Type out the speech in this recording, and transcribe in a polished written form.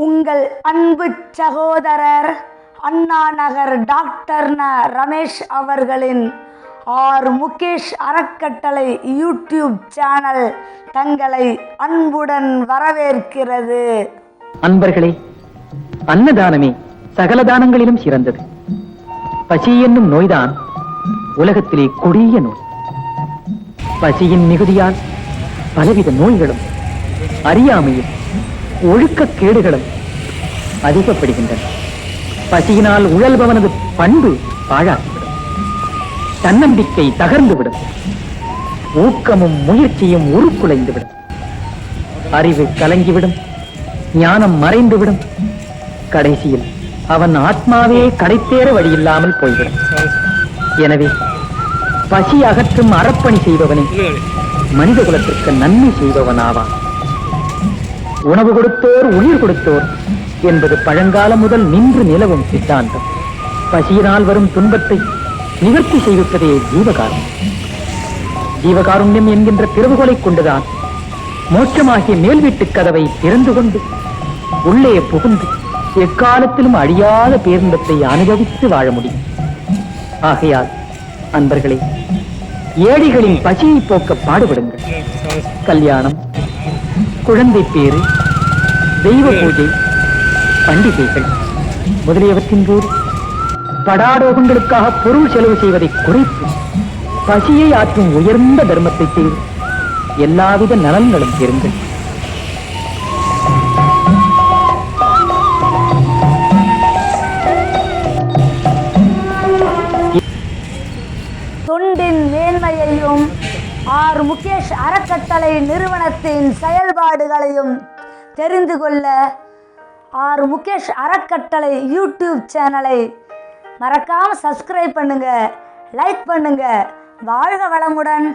உங்கள் அன்பு சகோதரர் அண்ணா நகர் டாக்டர் ரமேஷ் அவர்களின் ஆர் முகேஷ் அறக்கட்டளை யூடியூப் சேனல் தங்களை அன்புடன் வரவேற்கிறது. அன்பர்களே, அன்னதானமே சகல தானங்களிலும் சிறந்தது. பசி என்னும் நோய்தான் உலகத்திலே கொடிய நோய். பசியின் மிகுதியால் பலவித நோய்களும் அறியாமையும் ஒழுக்கக்கேடுகளும் அதிகப்படுகின்றன. பசியினால் உழல்பவனது பண்பு பாழாகிவிடும், தன்னம்பிக்கை தகர்ந்துவிடும், ஊக்கமும் முயற்சியும் உருக்குலைந்துவிடும், அறிவு கலங்கிவிடும், ஞானம் மறைந்துவிடும், கடைசியில் அவன் ஆத்மாவே கடைத்தேற வழியில்லாமல் போய்விடும். எனவே பசி அகற்றும் அறப்பணி செய்பவனே மனித குலத்திற்கு நன்மை செய்பவனாவான். உணவு கொடுத்தோர் உயிர் கொடுத்தோர் என்பது பழங்காலம் முதல் நின்று நிலவும் சித்தாந்தம். பசியினால் வரும் துன்பத்தை நிவர்த்தி செய்விப்பதே ஜீவகாருண்யம். ஜீவகாருண்யம் என்கின்ற திறவுகோலை கொண்டுதான் மோட்சமாகிய மேல் வீட்டுக் கதவை திறந்து கொண்டு உள்ளே புகுந்து எக்காலத்திலும் அழியாத பேரின்பத்தை அனுபவித்து வாழ முடியும். ஆகையால் அன்பர்களே, ஏழைகளின் பசியை போக்க பாடுபடுங்கள். கல்யாணம், குழந்தை பேறு, தெய்வ பூஜை, பண்டிகைகள் முதலியவற்றின் போது படாடோகங்களுக்காக பொருள் செலவு செய்வதை குறைத்து பசியை ஆற்றும் உயர்ந்த தர்மத்தை செய்து எல்லாவித நலன்களும் பெறுங்கள். தொண்டின் மேன்மையையும் ஆர் முகேஷ் அறக்கட்டளை நிறுவனத்தின் செயல்பாடுகளையும் தெரிந்து கொள்ள ஆர் முகேஷ் அறக்கட்டளை யூடியூப் சேனலை மறக்காம சப்ஸ்கிரைப் பண்ணுங்க, லைக் பண்ணுங்க. வாழ்க வளமுடன்.